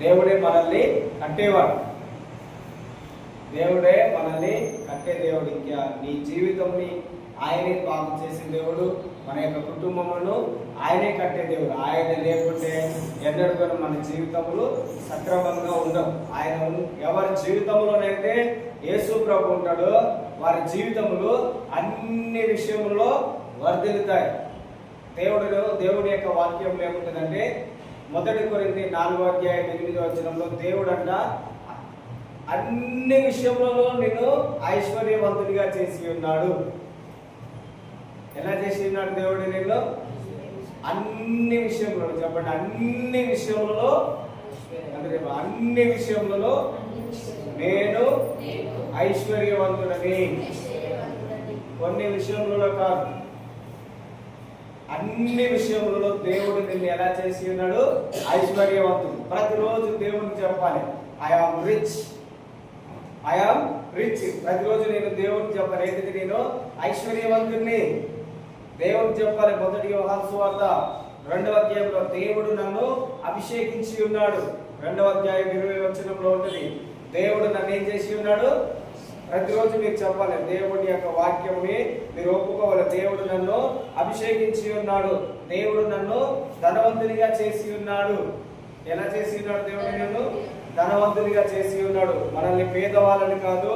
దేవుడే మనల్ని కట్టేవాడు. దేవుడే మనల్ని కట్టే దేవుడు. ఇంకా నీ జీవితంని ఆయనే బాగు చేసే దేవుడు. మన యొక్క కుటుంబములను ఆయనే కట్టే దేవుడు. ఆయన లేకుంటే ఎన్నడూ కూడా మన జీవితములు సక్రమంగా ఉండవు. ఆయన ఎవరి జీవితంలోనైతే యేసు ప్రభు ఉంటాడో వారి జీవితములు అన్ని విషయముల్లో వర్ధిల్లుతాయి. దేవుడి యొక్క వాక్యం ఏముంటుందంటే, 1 కొరింథీ 4:8 దేవుడు అంట అన్ని విషయములలో నిన్ను ఐశ్వర్యవంతుడిగా చేసి ఉన్నాడు. ఎలా చేసి ఉన్నాడు దేవుడు నిన్ను? అన్ని విషయములలో. చెప్పండి, అన్ని విషయములలో. అంటే అన్ని విషయములలో నేను ఐశ్వర్యవంతుడని. కొన్ని విషయములలో కాదు, అన్ని విషయములలో దేవుడు నిన్ను ఎలా చేసి ఉన్నాడు? ఐశ్వర్యవంతుడు. ప్రతిరోజు దేవుడికి చెప్పాలి, I am rich, I am rich. ప్రతిరోజు నేను దేవుడికి చెప్పాలి, ఏంటిది? నేను ఐశ్వర్యవంతుడిని. దేవుడికి చెప్పాలి. 1 యోహాను సువార్త 2వ అధ్యాయంలో దేవుడు నన్ను అభిషేకించి ఉన్నాడు. 2వ అధ్యాయం 20 ఉంటుంది. దేవుడు నన్ను ఏం చేసి ఉన్నాడు? ప్రతిరోజు మీరు చెప్పాలి, దేవుడి యొక్క వాక్యంని మీరు ఒప్పుకోవాలి. దేవుడు నన్ను అభిషేకించి ఉన్నాడు, దేవుడు నన్ను ధనవంతునిగా చేసి ఉన్నాడు. ఎలా చేసి ఉన్నాడు? దేవుడు నన్ను ధనవంతునిగా చేసి ఉన్నాడు. మనల్ని పేదవాళ్ళని కాదు,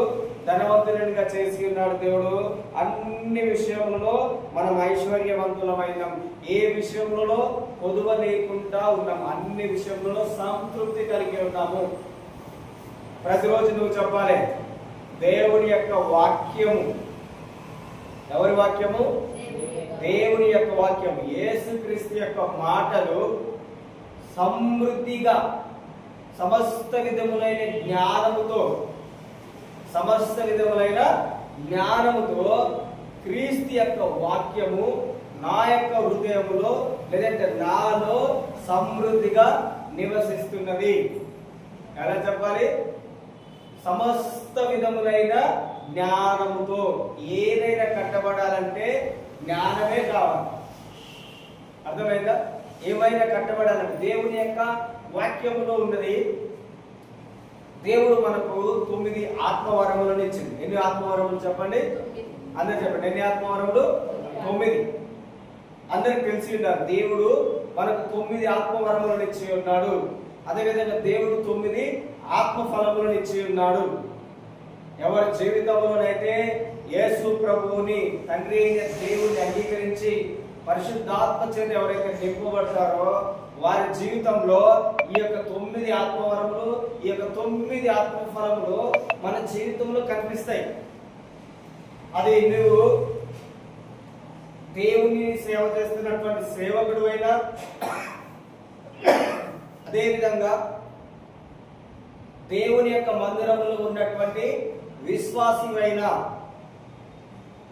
ధనవంతునిగా చేసి ఉన్నాడు దేవుడు. అన్ని విషయములలో మనం ఐశ్వర్యవంతులమైనాం. ఏ విషయంలో కొదువ లేకుండా ఉన్నాం. అన్ని విషయంలో సంతృప్తి కలిగి ఉన్నాము. ప్రతిరోజు నువ్వు చెప్పాలి, దేవుని యొక్క వాక్యము. ఎవరి వాక్యము? దేవుని యొక్క వాక్యము. యేసుక్రీస్తు యొక్క మాటలు సమృద్ధిగా సమస్త విధములైన జ్ఞానముతో క్రీస్తు యొక్క వాక్యము నా యొక్క హృదయములో, లేదంటే నాలో సమృద్ధిగా నివసిస్తున్నది. ఎలా చెప్పాలి? సమస్త విధములైన జ్ఞానముతో. ఏదైనా కట్టబడాలంటే జ్ఞానమే కావాలి. అర్థమైందా? ఏమైనా కట్టబడాలంటే దేవుని యొక్క వాక్యములో ఉన్నది. దేవుడు మనకు 9 ఆత్మవరములను ఇచ్చింది. ఎన్ని ఆత్మవరములు చెప్పండి? అందరు చెప్పండి, ఎన్ని ఆత్మవరములు? 9. అందరికి తెలిసి ఉన్నారు. దేవుడు మనకు 9 ఆత్మవరములను ఇచ్చి ఉన్నాడు. అదేవిధంగా దేవుడు 9 ఆత్మ ఫలములను ఇచ్చి ఉన్నాడు. ఎవరి జీవితంలోనైతే యేసు ప్రభువుని, తండ్రి అయిన దేవుని అంగీకరించి పరిశుద్ధాత్మ చేత ఎవరైతే నింపబడతారో వారి జీవితంలో ఈ యొక్క 9 ఆత్మవరములు, ఈ యొక్క 9 ఆత్మ ఫలములు మన జీవితంలో కనిపిస్తాయి. అది నువ్వు దేవుని సేవ చేస్తున్నటువంటి సేవకుడు అయినా, అదేవిధంగా దేవుని యొక్క మందిరంలో ఉన్నటువంటి విశ్వాసివైన,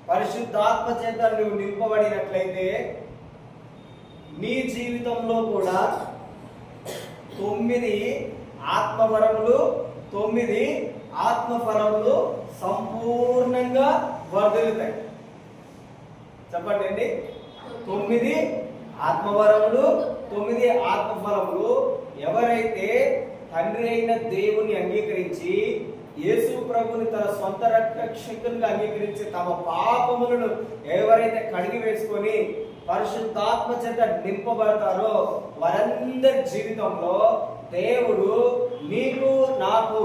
పరిశుద్ధాత్మ చేత నువ్వు నింపబడినట్లయితే నీ జీవితంలో కూడా 9 ఆత్మవరములు, 9 ఆత్మఫలములు సంపూర్ణంగా వర్ధిల్లుతాయి. చెప్పండి అండి, 9 ఆత్మవరములు, 9 ఆత్మఫలములు. ఎవరైతే తండ్రి అయిన దేవుని అంగీకరించి యేసు ప్రభుని తన సొంత రక్షకునిగా అంగీకరించి తమ పాపములను ఎవరైతే కడిగి వేసుకొని పరిశుద్ధాత్మ చేత నింపబడతారో వారందరి జీవితంలో దేవుడు నీకు, నాకు,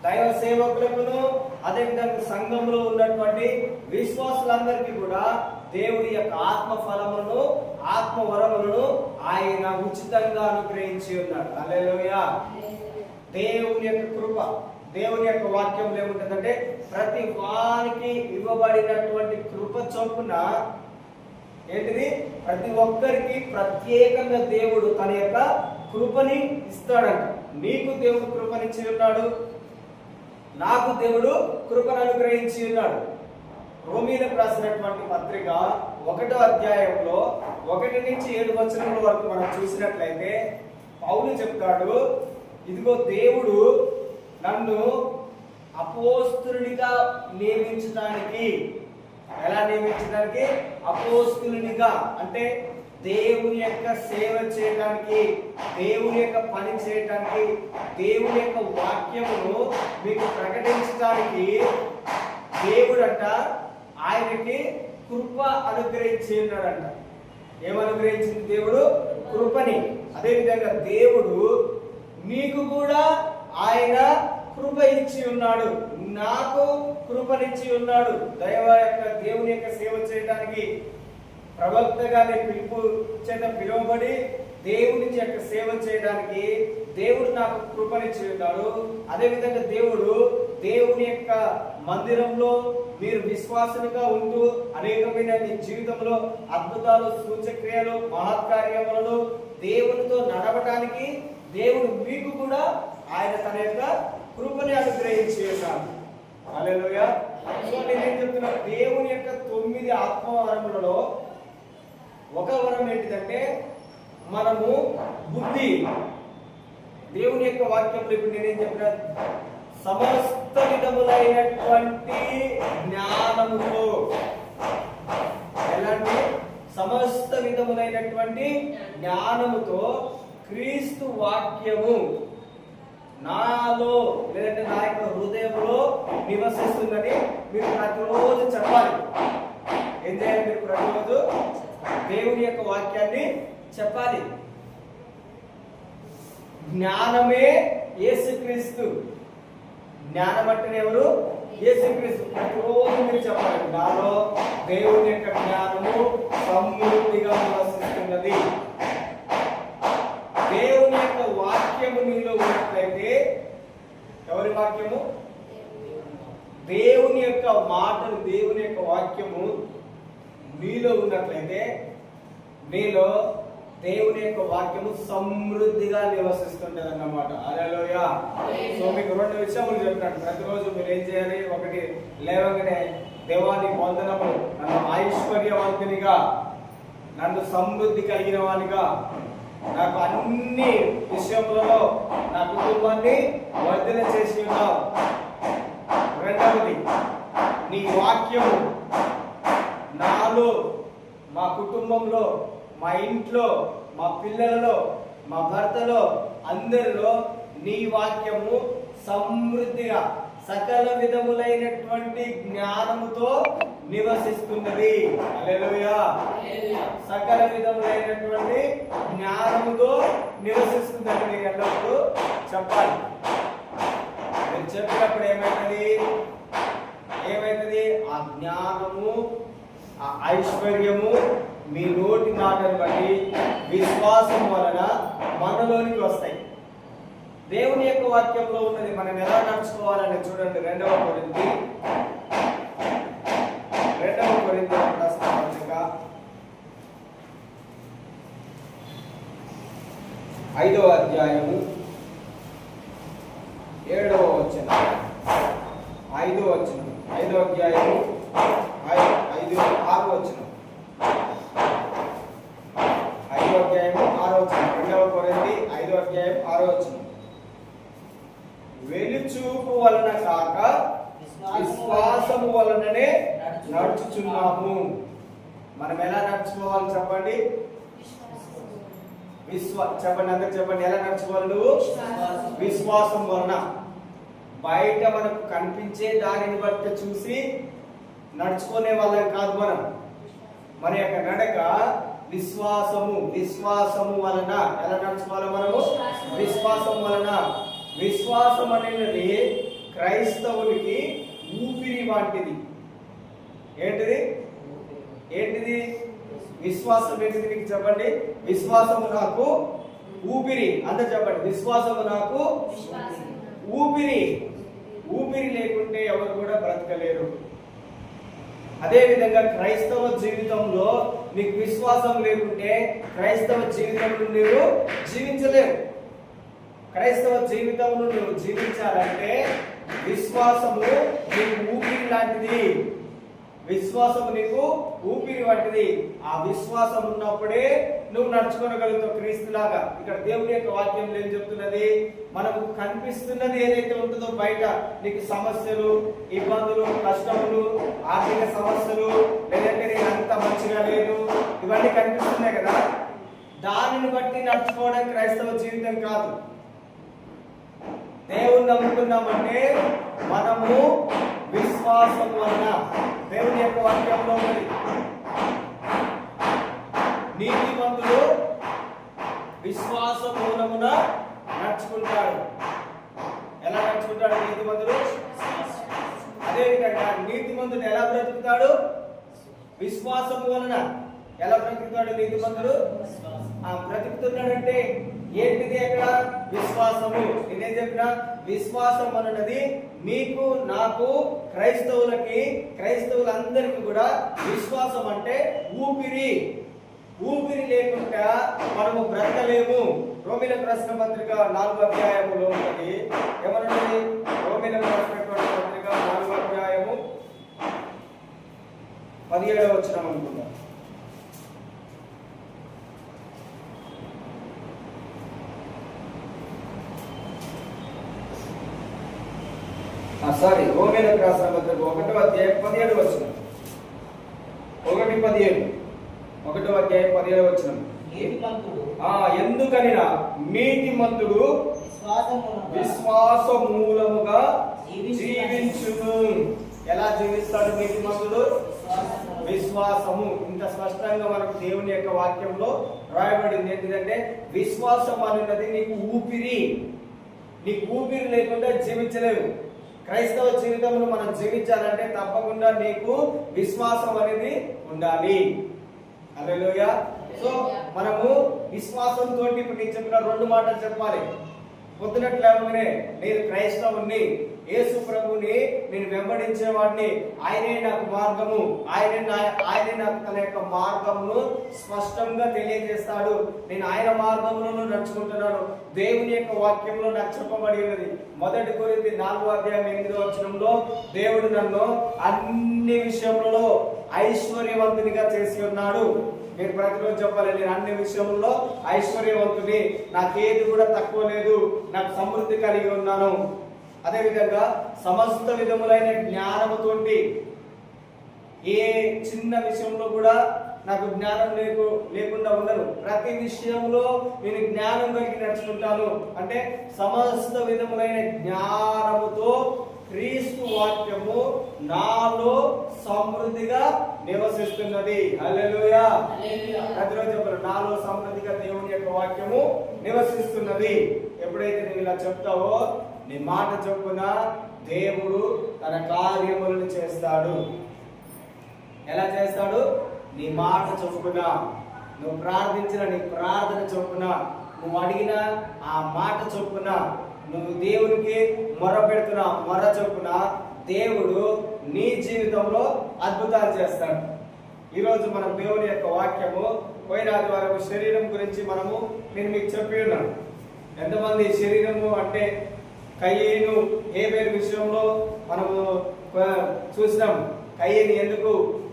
దైవ సేవకులకును, అదేవిధంగా సంఘంలో ఉన్నటువంటి విశ్వాసులందరికీ కూడా దేవుడి యొక్క ఆత్మ ఫలములను, ఆత్మ వరములను ఆయన ఉచితంగా అనుగ్రహించి ఉన్నాడు. హల్లెలూయా. దేవుని యొక్క కృప, దేవుని యొక్క వాక్యంలో ఏముంటుందంటే, ప్రతి వారికి ఇవ్వబడినటువంటి కృప చొప్పున ఏంటిది? ప్రతి ఒక్కరికి ప్రత్యేకంగా దేవుడు తన యొక్క కృపని ఇస్తాడంట. నీకు దేవుడు కృపనిచ్చి ఉన్నాడు, నాకు దేవుడు కృపను అనుగ్రహించి ఉన్నాడు. రోమీలకు రాసినటువంటి పత్రిక 1వ అధ్యాయంలో 1 నుంచి 7 వచనముల వరకు మనం చూసినట్లయితే పౌలు చెప్తాడు, ఇదిగో దేవుడు నన్ను అపోస్తులునిగా నియమించడానికి. ఎలా నియమించడానికి? అపోస్తులునిగా అంటే దేవుని యొక్క సేవ చేయడానికి, దేవుని యొక్క పని చేయడానికి, దేవుని యొక్క వాక్యమును మీకు ప్రకటించడానికి దేవుడంట ఆయనకి కృప అనుగ్రహించి ఉన్నాడంట. ఏమనుగ్రహించింది దేవుడు? కృపని. అదేవిధంగా దేవుడు మీకు కూడా ఆయన కృప ఇచ్చి ఉన్నాడు, నాకు కృపనిచ్చి ఉన్నాడు. దేవుని యొక్క సేవ చేయడానికి ప్రవక్తగా పిలుపు చేత పిలువబడి దేవుని యొక్క సేవ చేయడానికి దేవుడు నాకు కృపనిచ్చి ఉన్నాడు. అదేవిధంగా దేవుని యొక్క మందిరంలో మీరు విశ్వాసులుగా ఉంటూ అనేకమైన మీ జీవితంలో అద్భుతాలు, సూచక్రియలు, మహత్కార్యములను దేవునితో నడవటానికి దేవుడు మీకు కూడా ఆయన తన యొక్క కృపని అనుగ్రహించి ఉన్నాడు. హల్లెలూయా. సో నేనేం చెప్తున్నా, దేవుని యొక్క 9 ఆత్మవరములలో ఒక వరం ఏంటిదంటే మనము బుద్ధి. దేవుని యొక్క వాక్యంలో ఇప్పుడు నేనేం చెప్పిన, సమస్త విధములైనటువంటి జ్ఞానముతో, ఎలాంటి సమస్త విధములైనటువంటి జ్ఞానముతో క్రీస్తు వాక్యము నాలో లేదంటే నా యొక్క హృదయంలో నివసిస్తుందని మీరు ప్రతిరోజు చెప్పాలి. ఏం చేయాలి? మీరు ప్రతిరోజు దేవుని యొక్క వాక్యాన్ని చెప్పాలి. జ్ఞానమే యేసుక్రీస్తు. జ్ఞానం అంటే ఎవరు? యేసుక్రీస్తు. ప్రతిరోజు మీరు చెప్పాలి, నాలో దేవుని యొక్క జ్ఞానము సమృద్ధిగా నివసిస్తున్నది. దేవుని యొక్క వాక్యము నీలో ఉన్నట్లయితే, ఎవరి వాక్యము? దేవుని యొక్క మాటలు, దేవుని యొక్క వాక్యము నీలో ఉన్నట్లయితే నీలో దేవుని యొక్క వాక్యము సమృద్ధిగా నివసిస్తుంటది అన్నమాట. హల్లెలూయా. సో మీకు 2 విషయములు చెప్తాను. ప్రతిరోజు మీరు ఏం చేయాలి? ఒకటి, లేవగానే దేవాని వందనము, నన్ను ఐశ్వర్యవంతునిగా, నన్ను సమృద్ధి కలిగిన వానిగా, నాకు అన్ని విషయములలో నా కుటుంబాన్ని వర్ధన చేసి ఉన్నావు. రెండవది, నీ వాక్యము నాలో, మా కుటుంబంలో, మా ఇంట్లో, మా పిల్లలలో, మా భర్తలో, అందరిలో నీ వాక్యము సమృద్ధిగా సకల విధములైనటువంటి జ్ఞానముతో నివసిస్తున్నది. హల్లెలూయా. సకల విధములైనటువంటి జ్ఞానముతో నివసిస్తుందని మీరు ఎల్లప్పుడూ చెప్పాలి. మీరు చెప్పినప్పుడు ఏమైతుంది? ఆ జ్ఞానము, ఆ ఐశ్వర్యము మీ నోటి మాటను బట్టి విశ్వాసం వలన మనలోనికి వస్తాయి. దేవుని యొక్క వాక్యంలో ఉన్నది మనం ఎలా నడుచుకోవాలని చూడండి. 2వ కొరింథీ రాసిన పత్రిక 5వ అధ్యాయము 7వ వచనం. 5వ వచనం, 5వ అధ్యాయము 6వ వచనం, 5వ అధ్యాయము 6వ వచనం. 2వ కొరింథీ 5వ అధ్యాయం 6వ వచనం. వెలుచూపు వలన కాక విశ్వాసము వలననే నడుచుచున్నాము. మనం ఎలా నడుచుకోవాలి చెప్పండి? చెప్పండి, అందరు చెప్పండి. ఎలా నడుచుకోవాలి? నువ్వు విశ్వాసం వలన. బయట మనకు కనిపించే దానిని బట్టి చూసి నడుచుకునే వాళ్ళని కాదు మనం. మన యొక్క నడక విశ్వాసము వలన. ఎలా నడుచుకోవాలి మనము? విశ్వాసం వలన. విశ్వాసం అనేది క్రైస్తవునికి ఊపిరి వంటిది. ఏంటిది? విశ్వాసం ఏంటిది? మీకు చెప్పండి. విశ్వాసము నాకు ఊపిరి. అందరు చెప్పండి, విశ్వాసము నాకు ఊపిరి. ఊపిరి లేకుంటే ఎవరు కూడా బ్రతకలేరు. అదే విధంగా క్రైస్తవ జీవితంలో నీకు విశ్వాసం లేకుంటే క్రైస్తవ జీవితంలో నీవు జీవించలేవు. క్రైస్తవ జీవితంలో నువ్వు జీవించాలంటే విశ్వాసము నీకు ఊపిరి లాంటిది. విశ్వాసము నీకు ఊపిరి వంటిది. ఆ విశ్వాసం ఉన్నప్పుడే నువ్వు నడుచుకోగలుగుతావు క్రీస్తులాగా. ఇక్కడ దేవుని యొక్క వాక్యంలో ఏం చెప్తున్నది? మనకు కనిపిస్తున్నది ఏదైతే ఉంటుందో బయట, నీకు సమస్యలు, ఇబ్బందులు, కష్టములు, ఆర్థిక సమస్యలు, లేదంటే నేను అంత మంచిగా లేదు, ఇవన్నీ కనిపిస్తున్నాయి కదా. దానిని బట్టి నడుచుకోవడం క్రైస్తవ జీవితం కాదు. దేవుని నమ్ముకున్నామంటే మనము విశ్వాసం వలన, దేవుని యొక్క వాక్యంలో ఉంది, నీతిమంతుడు విశ్వాస మూలమున నడుచుకుంటాడు. ఎలా నడుచుకుంటాడు నీతిమంతుడు? అదేవిధంగా నీతిమంతుడు ఎలా బ్రతుకుతాడు? విశ్వాసం వలన. ఎలా బ్రతుకుతాడు నీతిమంతుడు? బ్రతుకుతున్నాడంటే ఏంటిది? అక్కడ విశ్వాసము. నేనేం చెప్పినా, విశ్వాసం అన్నది మీకు, నాకు, క్రైస్తవులందరికీ కూడా విశ్వాసం అంటే ఊపిరి. ఊపిరి లేకుండా మనము బ్రతకలేము. రోమీయులకు రాసిన పత్రిక 4వ అధ్యాయములో ఉన్నది. ఏమన్నది? రోమీయులకు రాసినటువంటి పత్రిక 4వ అధ్యాయము 17వ వచనం అనుకుంటా. రోమీయులకు రాసిన పత్రిక 1వ అధ్యాయం 17వ వచనం. 1వ అధ్యాయం 17వ వచనం. ఎందుకనినా నీతిమంతుడు విశ్వాస మూలముగా జీవించును. ఎలా జీవిస్తాడు నీతిమంతుడు? విశ్వాసము. ఇంత స్పష్టంగా మనకు దేవుని యొక్క వాక్యంలో రాయబడింది. ఏంటంటే విశ్వాసం అనేది నీకు ఊపిరి. నీకు ఊపిరి లేకుండా జీవించలేవు. క్రైస్తవ జీవితంలో మనం జీవించాలంటే తప్పకుండా నీకు విశ్వాసం అనేది ఉండాలి. హల్లెలూయా. సో మనము విశ్వాసంతో ఇప్పుడు నేను చెప్పిన 2 మాటలు చెప్పాలి. పొద్దునట్లేమనే నేను క్రైస్తవుని, యేసు ప్రభుని నేను వెంబడించేవాడిని, ఆయనే నాకు మార్గము, ఆయనే నాకు తన యొక్క మార్గమును స్పష్టంగా తెలియజేస్తాడు. నేను ఆయన మార్గంలో నడుచుకుంటున్నాను. దేవుని యొక్క వాక్యంలో నాకు చెప్పబడి ఉన్నది. 1 కొరింథీ 4వ అధ్యాయం 8వ వచనంలో దేవుడు నన్ను అన్ని విషయములలో ఐశ్వర్యవంతునిగా చేసి ఉన్నాడు. నేను ప్రతిరోజు చెప్పాలి, నేను అన్ని విషయంలో ఐశ్వర్యవంతుని, నాకేది కూడా తక్కువ లేదు, నాకు సమృద్ధి కలిగి ఉన్నాను. అదేవిధంగా సమస్త విధములైన జ్ఞానముతోటి ఏ చిన్న విషయంలో కూడా నాకు జ్ఞానం లేకుండా ఉండను. ప్రతి విషయంలో నేను జ్ఞానం కలిగి నడుచుకుంటాను. అంటే సమస్త విధములైన జ్ఞానముతో క్రీస్తు వాక్యము నాలో సమృద్ధిగా నివసిస్తున్నది. హల్లెలూయా. ప్రతిరోజు చెప్పాలి, నాలో సమృద్ధిగా దేవుని యొక్క వాక్యము నివసిస్తున్నది. ఎప్పుడైతే నువ్వు ఇలా చెప్తావో నీ మాట చొప్పున దేవుడు తన కార్యములను చేస్తాడు. ఎలా చేస్తాడు? నీ మాట చొప్పున, నువ్వు ప్రార్థించిన నీ ప్రార్థన చొప్పున, నువ్వు అడిగిన ఆ మాట చొప్పున, నువ్వు దేవునికి మొర పెడుతున్న మొర చొప్పున దేవుడు నీ జీవితంలో అద్భుతాలు చేస్తాడు. ఈరోజు మనం దేవుని యొక్క వాక్యము పోయిన ఆదివారం శరీరం గురించి నేను మీకు చెప్పి ఉన్నాను. ఎంతమంది శరీరము అంటే కయ్యేను హేబేలు విషయంలో మనము చూసినాం. కయ్యేను ఎందుకు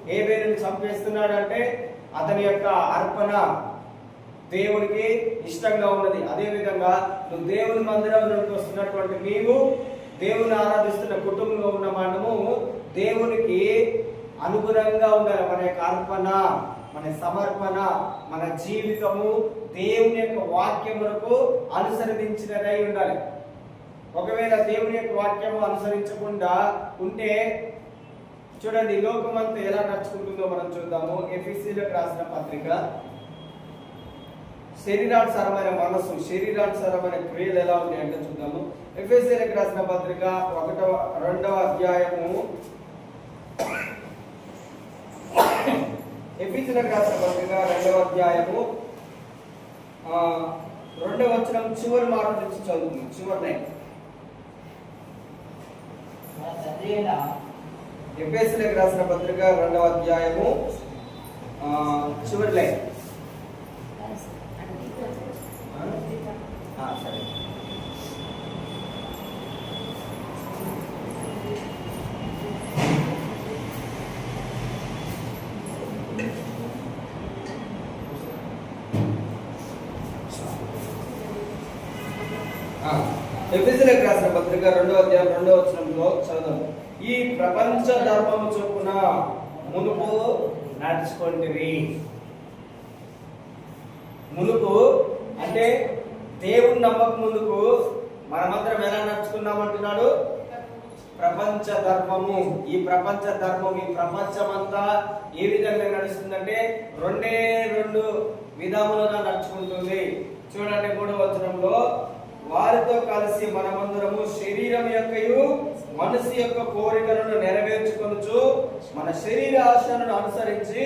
హేబేలుని చంపేస్తున్నాడు అంటే అతని యొక్క అర్పణ దేవునికి ఇష్టంగా ఉన్నది. అదే విధంగా నువ్వు దేవుని మందిరంలోకి వస్తున్నటువంటి నీవు, దేవుని ఆరాధిస్తున్న కుటుంబంలో ఉన్న మనము దేవునికి అనుగుణంగా ఉండాలి. మన యొక్క అర్పణ, మన సమర్పణ, మన జీవితము దేవుని యొక్క వాక్యములకు అనుసరించినదై ఉండాలి. ఒకవేళ దేవుని యొక్క వాక్యము అనుసరించకుండా ఉంటే చూడండి లోకమంతా ఎలా నడుచుకుంటుందో మనం చూద్దాము. ఎఫెసీయులకు రాసిన పత్రిక, శరీరానుసారమైన మనసు, శరీరానుసారమైన క్రియలు ఎలా ఉన్నాయి అంటే చూద్దాము. ఎఫెసీయులకు రాసిన పత్రిక 2వ అధ్యాయము, ఎఫెసీయులకు రాసిన పత్రిక 2వ అధ్యాయము 2వ వచనం చివరి మాట నుంచి చదువుతుంది. చివరి ఎఫెసీయులకు రాసిన పత్రిక 2వ అధ్యాయము చివరి లైన్. సరే, ఎఫెసీయులకు రాసిన పత్రిక 2వ అధ్యాయం 2వ వచనంలో చదువు. ఈ ప్రపంచ ధర్మము చొప్పున మునుపు నడుచుకొంటిరి. మునుపు అంటే దేవుని నమ్మకం ముందుకు మనమందరం ఎలా నడుచుకున్నామంటున్నాడు? ప్రపంచ ధర్మము. ఈ ప్రపంచ ధర్మం, ఈ ప్రపంచం అంతా ఏ విధంగా నడుస్తుందంటే రెండు విధములుగా నడుచుకుంటుంది. చూడండి 3వ వచనంలో, వారితో కలిసి మనమందరము శరీరం యొక్కయు మనసు యొక్క కోరికలను నెరవేర్చుకొనుచు మన శరీర ఆశలను అనుసరించి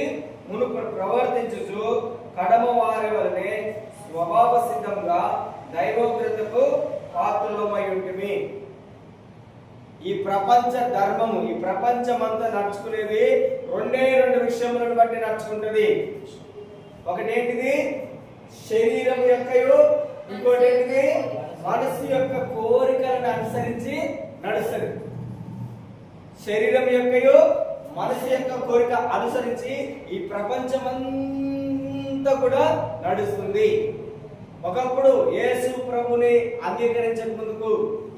మునుపు ప్రవర్తించుచు కడమ వారి వలనే స్వభావ సిద్ధంగా దైవోగ్రతకు పాత్రులమై ఉంటిమి. ఈ ప్రపంచ ధర్మము, ఈ ప్రపంచమంతా నడుచుకునేది రెండు విషయములను బట్టి నడుచుకుంటుంది. ఒకటేంటిది? శరీరం యొక్కయు, ఇంకోటి ఏంటిది? మనసు యొక్క కోరికలను అనుసరించి నడుస్తుంది. శరీరం యొక్కయు మనసు యొక్క కోరిక అనుసరించి ఈ ప్రపంచమంతా కూడా నడుస్తుంది. ఒకప్పుడు యేసు ప్రభుని అంగీకరించక ముందుకు,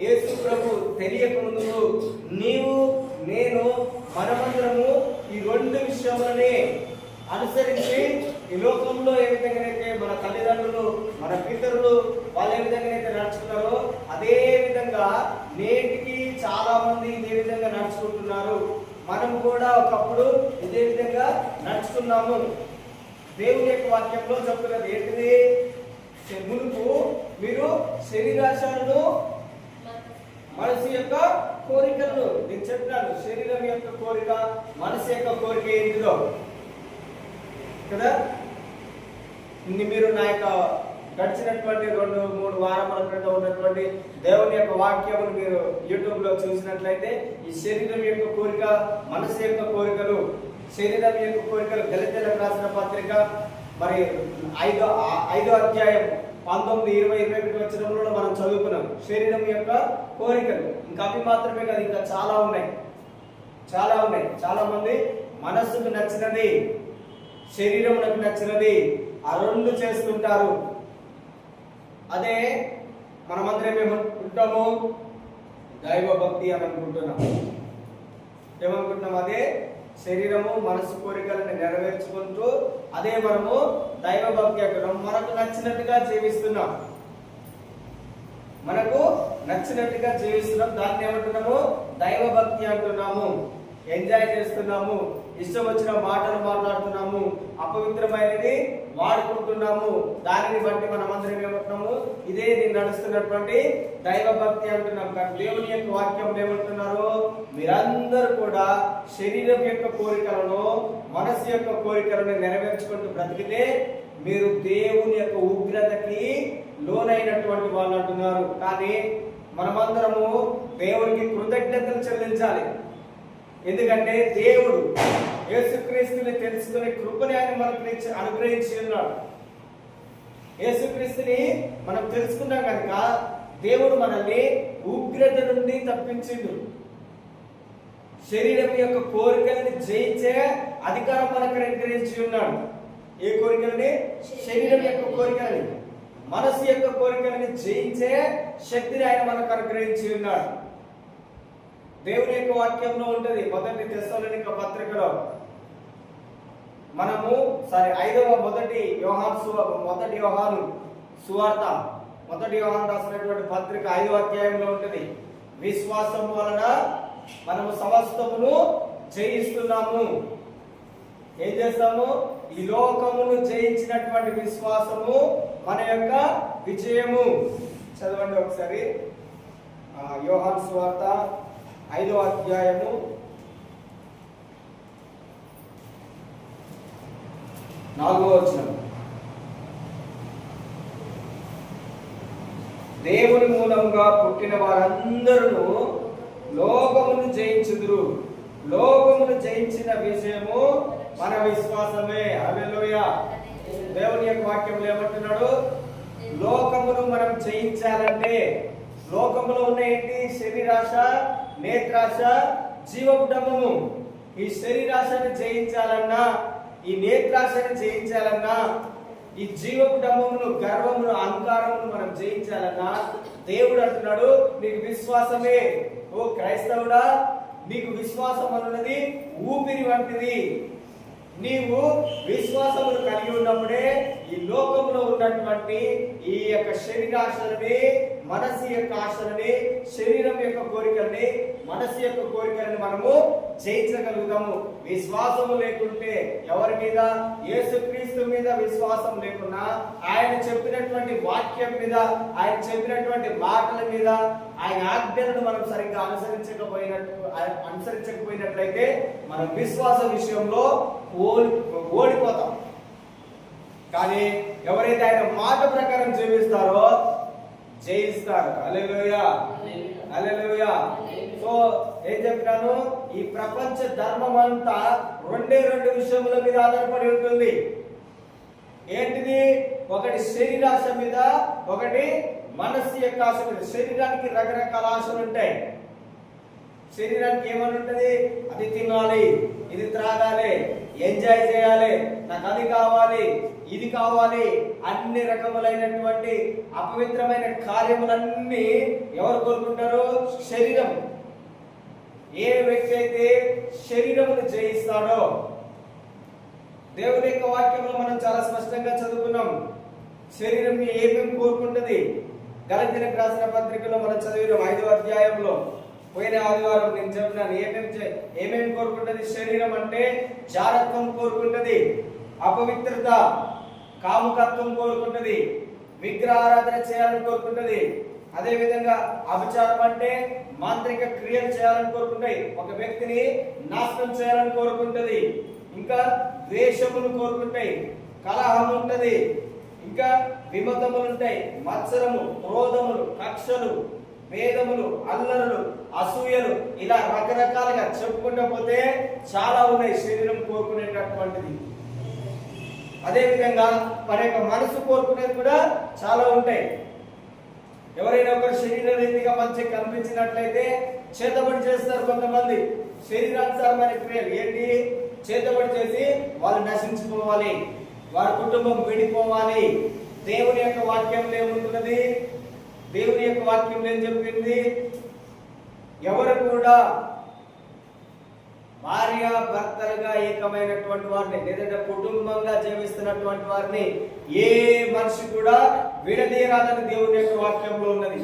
యేసు ప్రభు తెలియక ముందుకు నీవు నేను మనమందరము ఈ రెండు విషయములని అనుసరించి ఈ లోకంలో ఏ విధంగానైతే మన తల్లిదండ్రులు, మన పితరులు వాళ్ళు ఏ విధంగానైతే నడుచుకున్నారో అదే విధంగా నేటికి చాలా మంది ఇదే విధంగా నడుచుకుంటున్నారు. మనం కూడా ఒకప్పుడు ఇదే విధంగా నడుచుకున్నాము. దేవుని యొక్క వాక్యంలో చెప్తున్నది ఏంటిది? మునుపు మీరు శరీరాశలను మనసు యొక్క కోరికలను, నేను చెప్పినాను శరీరం యొక్క కోరిక మనసు యొక్క కోరిక ఏంటిదో కదా. మీరు నా యొక్క గడిచినటువంటి 2-3 వారముల క్రితం ఉన్నటువంటి దేవుని యొక్క వాక్యమును మీరు యూట్యూబ్ లో చూసినట్లయితే ఈ శరీరం యొక్క కోరిక మనసు యొక్క కోరికలు, శరీరం యొక్క కోరికలు గలతీయులకు రాసిన పత్రిక మరి 5వ అధ్యాయం 19, 20, 21 వచనంలో మనం చదువుకున్నాం. శరీరం యొక్క కోరికలు ఇంకా అవి మాత్రమే కాదు, ఇంకా చాలా ఉన్నాయి. చాలా మంది మనస్సుకు నచ్చినది, శరీరమునకు నచ్చినది ఆ రెండు చేస్తుంటారు. అదే మనమందరం ఏమనుకుంటాము? దైవ భక్తి అని అనుకుంటున్నాం. ఏమనుకుంటున్నాం? అదే శరీరము మనసు కోరికలను నెరవేర్చుకుంటూ అదే మనము దైవ భక్తి అంటున్నాం. మనకు నచ్చినట్టుగా జీవిస్తున్నాం, దాన్ని ఏమంటున్నాము? దైవ భక్తి అంటున్నాము. ఎంజాయ్ చేస్తున్నాము, ఇష్టం వచ్చిన మాటలు మాట్లాడుతున్నాము, అపవిత్రమైనది వాడుకుంటున్నాము. దానిని బట్టి మనమందరం ఏమంటున్నాము? ఇదే నేను నడుస్తున్నటువంటి దైవ భక్తి అంటున్నాం. కానీ దేవుని యొక్క వాక్యం ఏమంటున్నారు? మీరందరూ కూడా శరీరం యొక్క కోరికలను మనసు యొక్క కోరికలను నెరవేర్చుకుంటూ బ్రతికితే మీరు దేవుని యొక్క ఉగ్రతకి లోనైనటువంటి వాళ్ళు అంటున్నారు. కానీ మనమందరము దేవునికి కృతజ్ఞతలు చెల్లించాలి. ఎందుకంటే దేవుడు యేసుక్రీస్తుని తెలుసుకునే కృపని ఆయన మనకు అనుగ్రహించి ఉన్నాడు. యేసుక్రీస్తుని మనం తెలుసుకున్నాం కనుక దేవుడు మనల్ని ఉగ్రత నుండి తప్పించిండు. శరీరం యొక్క కోరికలని జయించే అధికారం మనకు అనుగ్రహించి ఉన్నాడు. ఏ కోరికలని? శరీరం యొక్క కోరికలని, మనసు యొక్క కోరికలని జయించే శక్తిని ఆయన మనకు అనుగ్రహించి ఉన్నాడు. దేవుని యొక్క వాక్యంలో ఉంటది. 1 తెస్సలోనిక పత్రికలో మనము మొదటి యోహాను సువార్త, 1 యోహాను రాసినటువంటి పత్రిక 5వ అధ్యాయంలో ఉంటది. విశ్వాసం వలన మనము సమస్తమును జయిస్తున్నాము. ఏం చేస్తాము? ఈ లోకమును జయించినటువంటి విశ్వాసము మన యొక్క విజయము. చదవండి ఒకసారి యోహాను సువార్త 5వ అధ్యాయము 4వ వచనం. దేవుని మూలంగా పుట్టిన వారందరూ లోకమును జయించుదురు. లోకమును జయించిన విషయము మన విశ్వాసమే. హల్లెలూయా. దేవుని యొక్క వాక్యంలో ఏమంటున్నాడు? లోకమును మనం జయించాలంటే లోకములో ఉన్న ఏంటి? శరీరాశ, నేత్రాశ, జీవపుటము. ఈ శరీరాశని జయించాలన్నా, ఈ నేత్రాశని జయించాలన్నా, ఈ జీవపుటమును, గర్వమును, అహంకారమును మనం జయించాలన్నా దేవుడు అంటున్నాడు నీకు విశ్వాసమే. ఓ క్రైస్తవుడా, నీకు విశ్వాసం అన్నది ఊపిరి వంటిది. నీవు విశ్వాసమును కలిగి ఉన్నప్పుడే ఈ లోకంలో ఉన్నటువంటి ఈ యొక్క శరీరాశలని, మనసు యొక్క ఆశలని, శరీరం యొక్క కోరికల్ని, మనసు యొక్క కోరికలని మనము జయించగలుగుతాము. విశ్వాసము లేకుంటే ఎవరి మీద? యేసుక్రీస్తు మీద విశ్వాసం లేకున్నా, ఆయన చెప్పినటువంటి వాక్యం మీద, ఆయన చెప్పినటువంటి మాటల మీద, ఆయన ఆజ్ఞలను మనం సరిగ్గా అనుసరించకపోయినట్లయితే మనం విశ్వాస విషయంలో ఓడిపోతాం. కానీ ఎవరైతే ఆయన మాట ప్రకారం జీవిస్తారో జయిస్తారు. హల్లెలూయా, హల్లెలూయా. సో ఏం చెప్పినాను? ఈ ప్రపంచ ధర్మం అంతా రెండు విషయముల మీద ఆధారపడి ఉంటుంది. ఏంటిది? ఒకటి శరీరాశ మీద, ఒకటి మనస్సు యొక్క ఆశ మీద. శరీరానికి రకరకాల ఆశలు ఉంటాయి. శరీరానికి ఏమని ఉంటుంది? అది తినాలి, ఇది త్రాగాలి, ఎంజాయ్ చేయాలి, నాకు అది కావాలి, ఇది కావాలి, అన్ని రకములైనటువంటి అపవిత్రమైన కార్యములన్నీ ఎవరు కోరుకుంటారు? శరీరం. ఏ వ్యక్తి అయితే శరీరమును జయిస్తాడో, దేవుని యొక్క వాక్యంలో మనం చాలా స్పష్టంగా చదువుకున్నాం. శరీరం ఏమేమి కోరుకుంటుంది? గలతీయులకు రాసిన పత్రికలో మనం చదివినాం 5వ అధ్యాయంలో. పోయిన ఆదివారం నేను చెప్పినాను ఏమేమి కోరుకుంటుంది శరీరం అంటే. జారత్వం కోరుకుంటుంది, అపవిత్రత, కాముకత్వం కోరుకుంటుంది, విగ్రహారాధన చేయాలని కోరుకుంటుంది. అదే విధంగా అభిచారం అంటే మాంత్రిక క్రియలు చేయాలని కోరుకుంటాయి, ఒక వ్యక్తిని నాశనం చేయాలని కోరుకుంటుంది. ఇంకా ద్వేషములు కోరుకుంటాయి, కలహం ఉంటది, ఇంకా విమతములు ఉంటాయి, మత్సరము, క్రోధములు, కక్షలు, భేదములు, అల్లరులు, అసూయలు, ఇలా రకరకాలుగా చెప్పుకుంటూ పోతే చాలా ఉన్నాయి శరీరం కోరుకునేటటువంటిది. అదే విధంగా మన యొక్క మనసు కోరుకునేది కూడా చాలా ఉంటాయి. ఎవరైనా ఒకరు శరీర రీతిగా మంచిగా కనిపించినట్లయితే చేతబడి చేస్తారు కొంతమంది. శరీరానుసారమైన క్రియలు ఏంటి? చేతబడి చేసి వాళ్ళు నశించిపోవాలి, వారి కుటుంబం విడిపోవాలి. దేవుని యొక్క వాక్యంలో ఏముంటున్నది? దేవుని యొక్క వాక్యం ఏం చెప్పింది? ఎవరు కూడా భార్య భర్తలుగా ఏకమైనటువంటి వారిని, లేదంటే కుటుంబంగా జీవిస్తున్నటువంటి వారిని ఏ మనిషి కూడా విడదీయరాదని దేవుని యొక్క వాక్యంలో ఉన్నది.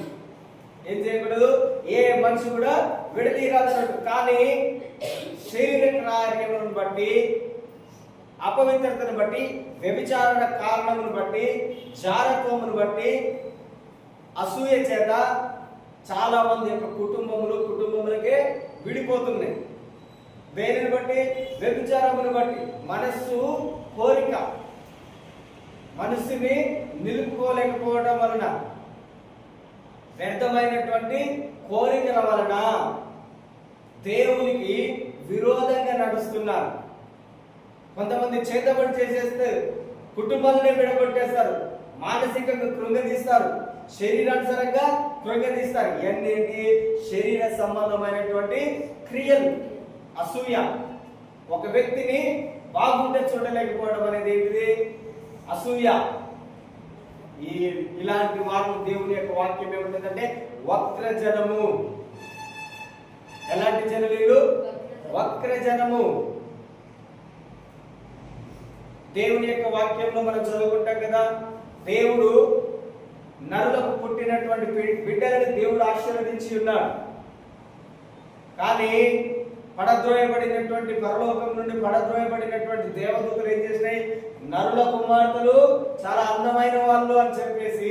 ఏం చేయకూడదు? ఏ మనిషి కూడా విడదీయరాదన్నట్టు. కానీ శరీర కార్యములను బట్టి, అపవిత్రతను బట్టి, వ్యభిచారణ కారణమును బట్టి, జారత్వమును బట్టి, అసూయ చేత చాలా మంది యొక్క కుటుంబములకే విడిపోతున్నాయి. దేనిని బట్టి? వ్యభిచారమును బట్టి. మనస్సు కోరిక, మనస్సుని నిలుపుకోలేకపోవడం వలన, వ్యర్థమైనటువంటి కోరికల వలన దేవునికి విరోధంగా నడుస్తున్నారు. కొంతమంది చేతబడి చేసేస్తే కుటుంబాలనే విడగొట్టేస్తారు, మానసికంగా కృంగదీస్తారు, శరీరానుసారంగా కృంగదీస్తారు. ఇవన్నీ శరీర సంబంధమైనటువంటి క్రియలు. అసూయ, ఒక వ్యక్తిని బాగుంటే చూడలేకపోవడం అనేది ఏంటిది? అసూయ. ఇలాంటి వారు దేవుని యొక్క వాక్యం ఏముంటుందంటే వక్రజనము. ఎలాంటి జనులు? వక్రజనము. దేవుని యొక్క వాక్యంలో మనం చదువుకుంటాం కదా, దేవుడు నరులకు పుట్టినటువంటి బిడ్డలను దేవుడు ఆశీర్వదించి ఉన్నాడు. కానీ పడద్రోయబడినటువంటి, పరలోకం నుండి పడద్రోయబడినటువంటి దేవదూతలు ఏం చేసినాయి? నరుల కుమార్తెలు చాలా అందమైన వాళ్ళు అని చెప్పేసి,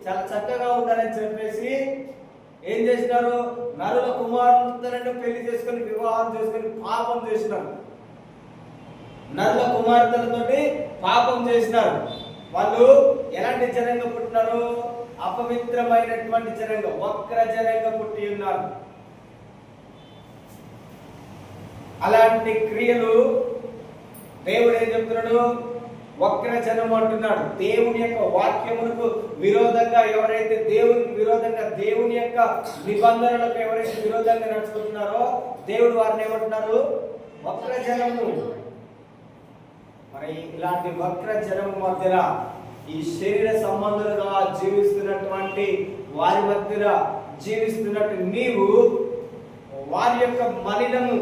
చాలా చక్కగా ఉన్నారని చెప్పేసి ఏం చేసినారు? నరుల కుమార్తెలను పెళ్లి చేసుకొని వివాహం చేసుకొని పాపం చేసినారు. నరుల కుమార్తెలతోటి పాపం చేసినారు. వాళ్ళు ఎలాంటి జనంగా పుట్టినారు? అపవిత్రమైనటువంటి జనంగా, వక్ర జనంగా పుట్టి ఉన్నారు. అలాంటి క్రియలు దేవుడు ఏం చెప్తున్నాడు? వక్ర జనం అంటున్నాడు. దేవుని యొక్క వాక్యములకు విరోధంగా ఎవరైతే, దేవునికి విరోధంగా, దేవుని యొక్క నిబంధనలకు ఎవరైతే విరోధంగా నడుచుకుంటున్నారో దేవుడు వారిని ఏమంటున్నారు? వక్ర జనము. మరి ఇలాంటి వక్ర జనము మధ్యలో ఈ శరీర సంబంధాలుగా జీవిస్తున్నటువంటి వారి మధ్యలో జీవిస్తున్నట్టు నీవు వారి యొక్క మలినము,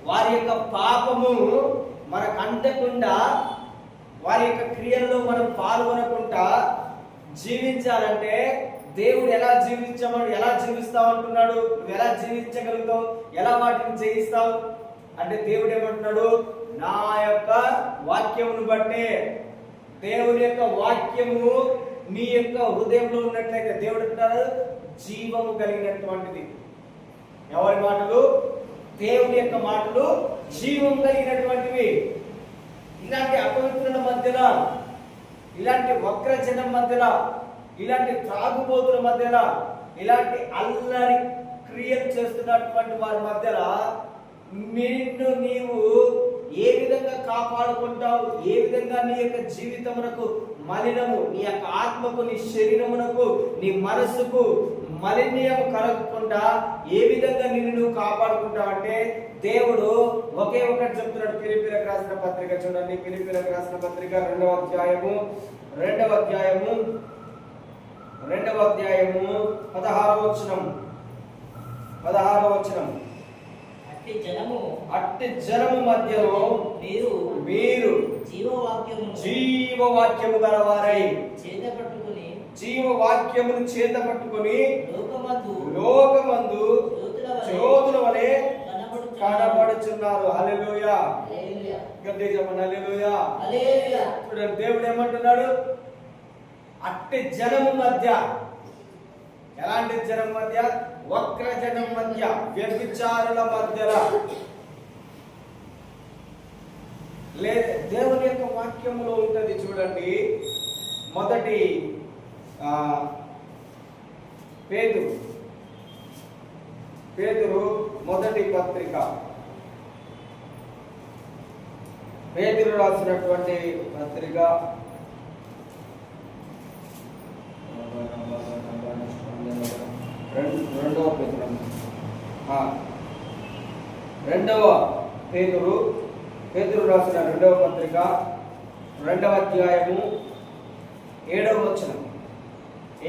వారి యొక్క పాపము మనకు అంటకుండా వారి యొక్క క్రియల్లో మనం పాల్గొనకుండా జీవించాలంటే దేవుడు ఎలా జీవిస్తావు అంటున్నాడు. నువ్వు ఎలా జీవించగలుగుతావు, ఎలా వాటిని జయిస్తావు అంటే దేవుడు ఏమంటున్నాడు, నా యొక్క వాక్యమును బట్టే. దేవుని యొక్క వాక్యము నీ యొక్క హృదయంలో ఉన్నట్లయితే దేవుడు అంటారు జీవము కలిగినటువంటిది. ఎవరి మాటలు? దేవుని యొక్క మాటలు జీవం కలిగినటువంటివి. ఇలాంటి అపవిత్రుల మధ్యలో, ఇలాంటి వక్రజనం మధ్యలో, ఇలాంటి త్రాగుబోతుల మధ్యలో, ఇలాంటి అల్లరి క్రియలు చేస్తున్నటువంటి వారి మధ్యలో నిన్ను నీవు ఏ విధంగా కాపాడుకుంటావు, ఏ విధంగా నీ యొక్క జీవితమునకు మలినము, నీ యొక్క ఆత్మకు, నీ శరీరమునకు, నీ మనస్సుకు మలిన్యము కలగకుండా ఏ విధంగా నిన్ను నువ్వు కాపాడుకుంటావు అంటే దేవుడు ఒకే ఒకటి చెప్తున్నాడు. ఫిలిప్పీయులకు రాసిన పత్రిక చూడండి. ఫిలిప్పీయులకు రాసిన పత్రిక 2వ అధ్యాయము 16వ వచనం. అట్టి జనము మధ్యలో మీరు జీవవాక్యము గలవారై జీవవాక్యమును చేత పట్టుకొని లోకమందు జ్యోతుల వలె కనబడుచున్నారు. హల్లెలూయా. గట్టిగా చెప్పండి హల్లెలూయా. చూడండి దేవుడు ఏమంటున్నాడు, అట్టి జనము మధ్య. ఎలాంటి జనం మధ్య? వక్ర జనం మధ్య, వ్యభిచారుల మధ్యలో. దేవుని యొక్క వాక్యములో ఉంటది చూడండి. మొదటి పేతురు మొదటి పత్రిక, పేతురు రాసినటువంటి పత్రిక 2వ పేతురు రాసిన 2వ పత్రిక 2వ అధ్యాయము 7వ వచనం,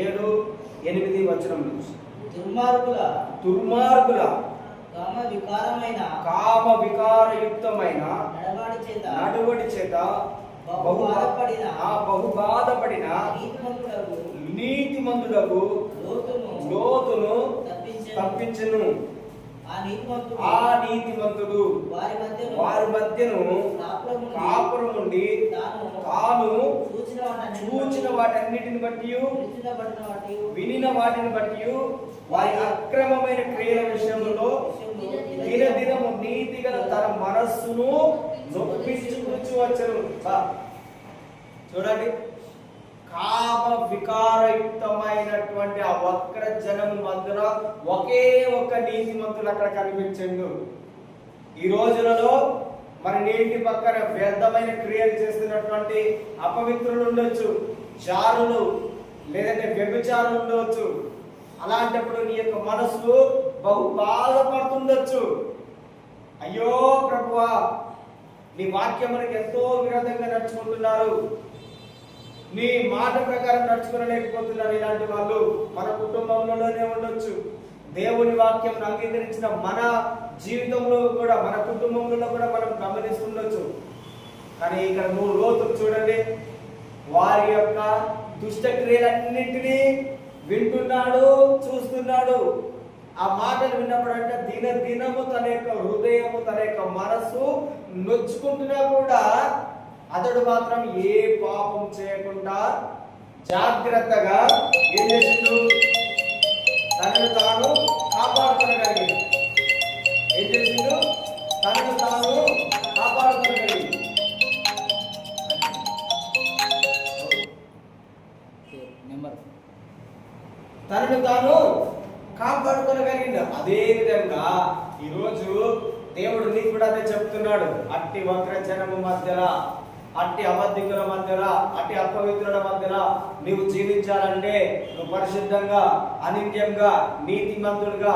7-8 వచనం నుంచి దుర్మార్గుల కామ వికారయుక్తమైన నడువడి చేత బహుబాధపడిన నీతిమంతులకు లోతును తప్పించును. ఆ నీతిమంతుడు వారి మధ్యను కాపురం నుండి తాను చూచిన వాటన్నిటిని బట్టి, వినిన వాటిని బట్టి, వారి అక్రమమైన క్రియల విషయంలో దినదినము నీతిగల తన మనస్సును నొప్పించుకుని వచ్చను. చూడండి, కామ వికారయుక్తమైనటువంటి ఆ వక్ర జనం మధ్యలో ఒకే ఒక్క నీతిమంతుడు అక్కడ కనిపించండు. ఈ రోజులలో మరి నీటి పక్కన వ్యర్థమైన క్రియలు చేస్తున్నటువంటి అపవిత్రులు ఉండొచ్చు, జారులు లేదంటే వ్యభిచారులు ఉండవచ్చు. అలాంటప్పుడు నీ యొక్క మనసు బహు బాధపడుతుండొచ్చు. అయ్యో ప్రభువా, నీ వాక్యం మనకి ఎంతో విరోధంగా నడుచుకుంటున్నారు, నీ మాట ప్రకారం నడుచుకోలేకపోతున్నారు. ఇలాంటి వాళ్ళు మన కుటుంబంలోనే ఉండొచ్చు. దేవుని వాక్యం అంగీకరించిన మన జీవితంలో కూడా, మన కుటుంబంలో కూడా మనం గమనిస్తుండొచ్చు. కానీ ఇక్కడ 3 లోతులు చూడండి. వారి యొక్క దుష్ట క్రియలన్నింటినీ వింటున్నాడు, చూస్తున్నాడు. ఆ మాటలు విన్నప్పుడు అంటే దినము తన యొక్క హృదయము, తన యొక్క మనస్సు నొచ్చుకుంటున్నా కూడా అతడు మాత్రం ఏ పాపం చేయకుండా జాగ్రత్తగా ఏం చేసిండు? తనను తాను కాపాడుకోగలిగింది. ఏం చేసిండు? తనను తాను కాపాడుకోగలిగింది. తనను తాను కాపాడుకోగలిగింది. అదే విధంగా ఈరోజు దేవుడు నీకు కూడా అదే చెప్తున్నాడు. అట్టి వక్ర జనము మధ్యలో, అట్టి అబద్ధికుల మధ్యలో, అట్టి అపవిత్రుల మధ్యలో నీవు జీవించాలంటే నువ్వు పరిశుద్ధంగా, అనిత్యంగా, నీతిమంతుడుగా,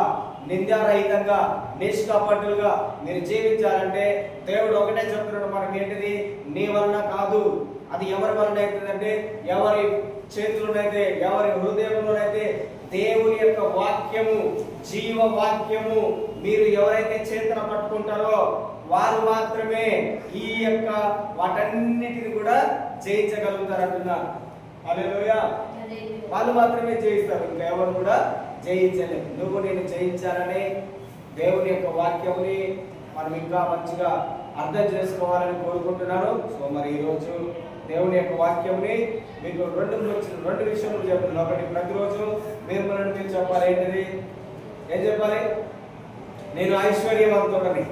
నిందారహితంగా, నిష్కపటులుగా మీరు జీవించాలంటే దేవుడు ఒకటే చెప్తున్నాడు మనకి. ఏంటిది? నీ వలన కాదు. అది ఎవరి వలన అవుతుందంటే, ఎవరి చేతుల్లోనైతే, ఎవరి హృదయంలోనైతే దేవుని యొక్క వాక్యము, జీవ వాక్యము మీరు ఎవరైతే చేతన పట్టుకుంటారో వారు మాత్రమే ఈ యొక్క వాటన్నిటిని కూడా జయించగలుగుతారు అంటున్నారు. హల్లెలూయా. వాళ్ళు మాత్రమే జయిస్తారు, ఇంకా ఎవరు కూడా జయించలేరు. నువ్వు నేను జయించాలని దేవుని యొక్క వాక్యముని మనం ఇంకా మంచిగా అర్థం చేసుకోవాలని కోరుకుంటున్నాను. సో మరి ఈరోజు దేవుని యొక్క వాక్యంని మీకు రెండు విషయములు చెప్తున్నాను. ఒకటి, ప్రతిరోజు మీరు చెప్పాలి. ఏంటిది? ఏం చెప్పాలి? నేను ఐశ్వర్యవంతుడని.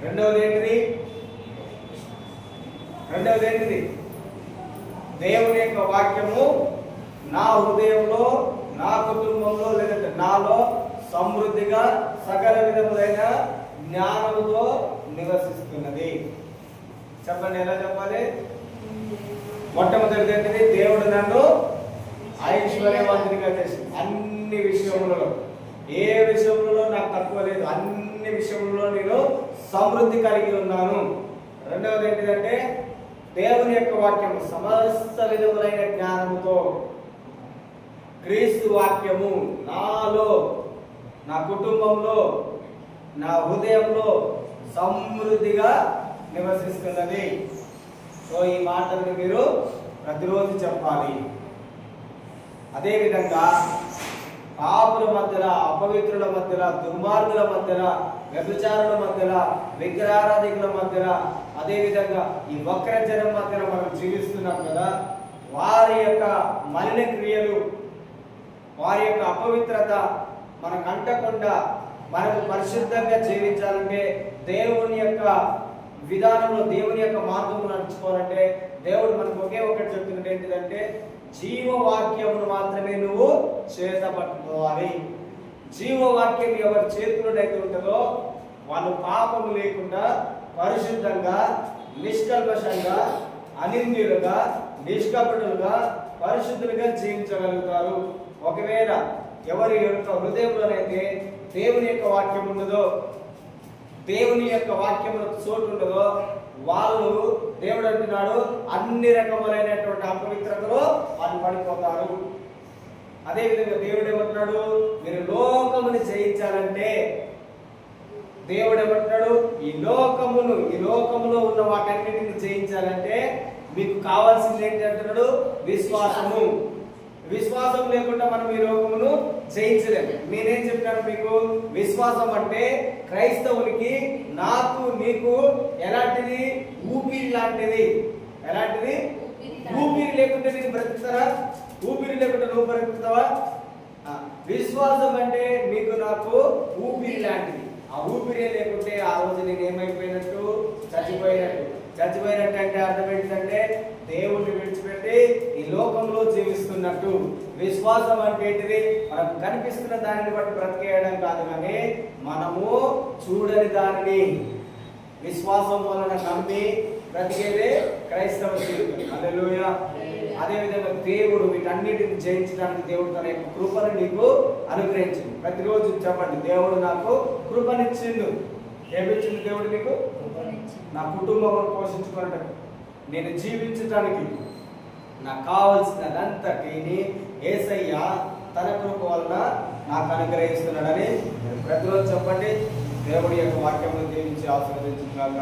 రెండవది ఏంటిది? దేవుని యొక్క వాక్యము నా హృదయంలో, నా కుటుంబంలో, లేదంటే నాలో సమృద్ధిగా సకల విధములైన జ్ఞానముతో నివసిస్తున్నది. చెప్పండి, ఎలా చెప్పాలి? మొట్టమొదటిది ఏంటిది? దేవుడు నన్ను ఐశ్వర్యవంతునిగా చేసి, అన్ని విషయములలో, ఏ విషయంలో నాకు తక్కువ లేదు, అన్ని విషయంలో నేను సమృద్ధి కలిగి ఉన్నాను. రెండవది ఏంటిదంటే దేవుని యొక్క వాక్యము సమస్త విధములైన జ్ఞానముతో, క్రీస్తు వాక్యము నాలో, నా కుటుంబంలో, నా హృదయంలో సమృద్ధిగా నివసిస్తున్నది. సో ఈ మాటలను మీరు ప్రతిరోజు చెప్పాలి. అదేవిధంగా పాపుల మధ్యలో, అపవిత్రుల మధ్యలో, దుర్మార్గుల మధ్యలో, వ్యభిచారుల మధ్యలో, విగ్రహారాధికుల మధ్యలో, అదేవిధంగా ఈ వక్రజనం మధ్యలో మనం జీవిస్తున్నాం కదా. వారి యొక్క మలిన క్రియలు, వారి యొక్క అపవిత్రత మనకు అంటకుండా మనకు పరిశుద్ధంగా జీవించాలంటే, దేవుని యొక్క విధానంలో, దేవుని యొక్క మార్గంలో నడుచుకోవాలంటే దేవుడు మనకు ఒకే ఒకటి చెప్తున్నట్టు ఏంటిదంటే జీవవాక్యమును మాత్రమే నువ్వు చేత పట్టుకోవాలి. జీవవాక్యం ఎవరి చేతులైతే ఉంటుందో వాళ్ళు పాపము లేకుండా పరిశుద్ధంగా, నిష్కల్మషంగా, అనింద్యులుగా, నిష్కపటులుగా, పరిశుద్ధులుగా జీవించగలుగుతారు. ఒకవేళ ఎవరి యొక్క హృదయంలోనైతే దేవుని యొక్క వాక్యం ఉండదో, దేవుని యొక్క వాక్యములకు చోటు ఉండదో, వాళ్ళు, దేవుడు అంటున్నాడు, అన్ని రకములైనటువంటి అపవిత్రతలో వాళ్ళు పడిపోతారు. అదేవిధంగా దేవుడు ఏమంటున్నాడు? మీరు లోకముని జయించాలంటే, దేవుడు ఏమంటున్నాడు? ఈ లోకములో ఉన్న వాటన్నిటిని జయించాలంటే మీకు కావాల్సింది ఏంటి అంటున్నాడు? విశ్వాసము. విశ్వాసం లేకుండా మనం ఈ లోకమును జయించలేము. నేనేం చెప్పాను మీకు? విశ్వాసం అంటే క్రైస్తవునికి, నాకు, నీకు ఎలాంటిది? ఊపిరి లాంటిది. ఎలాంటిది? ఊపిరి లేకుంటే నేను బ్రతుకుతారా? ఊపిరి లేకుండా నువ్వు బ్రతుకుతావా? విశ్వాసం అంటే మీకు, నాకు ఊపిరి లాంటిది. ఆ ఊపిరి లేకుంటే ఆ రోజు నేను ఏమైపోయినట్టు? చచ్చిపోయినట్టు అంటే అర్థం ఏంటంటే దేవుణ్ణి విడిచిపెట్టి ఈ లోకంలో జీవిస్తున్నట్టు. విశ్వాసం అంటే ఏంటిది? మనకు కనిపిస్తున్న దానిని బట్టి బ్రతికేయడం కాదు, కానీ మనము చూడని దానిని విశ్వాసం వలన నమ్మి బ్రతికేదే క్రైస్తవ జీవితం. హల్లెలూయా. అదేవిధంగా దేవుడు వీటన్నిటిని జయించడానికి దేవుడు తన యొక్క కృపను నీకు అనుగ్రహించింది. ప్రతిరోజు చెప్పండి, దేవుడు నాకు కృపనిచ్చిండు. ఏమిచ్చింది దేవుడు నీకు? నా కుటుంబం పోషించుకున్నట్టు, నేను జీవించడానికి నాకు కావలసినదంతటిని యేసయ్య తన కృప వలన నాకు అనుగ్రహిస్తున్నాడని ప్రతిరోజు చెప్పండి. దేవుడి యొక్క వాక్యమును దీవించి ఆశీర్వదించుగాక.